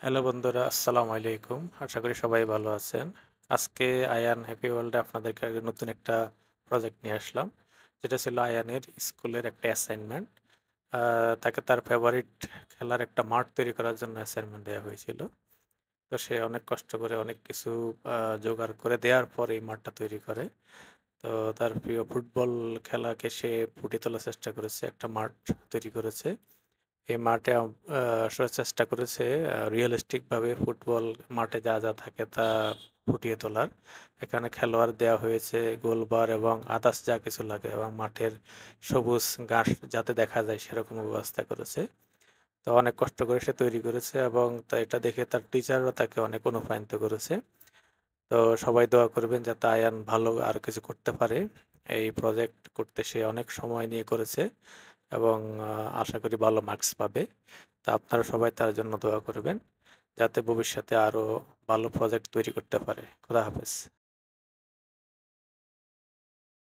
Hello বন্ধুরা, আসসালামু আলাইকুম। আশা করি সবাই ভালো আছেন। আজকে আয়ান হ্যাপি ওয়ার্ল্ডে আপনাদেরকে নতুন একটা প্রজেক্ট নিয়ে আসলাম। যেটা ছিল আয়ানের স্কুলের একটা অ্যাসাইনমেন্ট। তাকে তার ফেভারিট খেলার একটা মাঠ তৈরি করার জন্য অ্যাসাইনমেন্ট দেওয়া হয়েছিল। তো সে অনেক কষ্ট করে অনেক কিছু জোগাড় করে দেওয়ার পর এই মাঠটা তৈরি করে। তো তার প্রিয় ফুটবল খেলাকে সে ফুটিয়ে তোলার চেষ্টা করেছে, একটা মাঠ তৈরি করেছে। এই মাঠে আসলে চেষ্টা করেছে রিয়েলিস্টিক ভাবে ফুটবল মাঠে যা যা থাকে তা ফুটিয়ে তোলার। এখানে খেলোয়াড় দেওয়া হয়েছে, গোলবার এবং আদার্স যা কিছু লাগে এবং মাঠের সবুজ ঘাস যাতে দেখা যায় সেরকম ব্যবস্থা করেছে। তো অনেক কষ্ট করে সে তৈরি করেছে এবং তা এটা দেখে তার টিচাররা তাকে অনেক অনুপ্রাণিত করেছে। তো সবাই দোয়া করবেন যাতে আয়ান ভালো আর কিছু করতে পারে। এই প্রজেক্ট করতে সে অনেক সময় নিয়ে করেছে এবং আশা করি ভালো মার্কস পাবে। তা আপনারা সবাই তার জন্য দোয়া করবেন যাতে ভবিষ্যতে আরো ভালো প্রজেক্ট তৈরি করতে পারে। খোদা হাফেজ।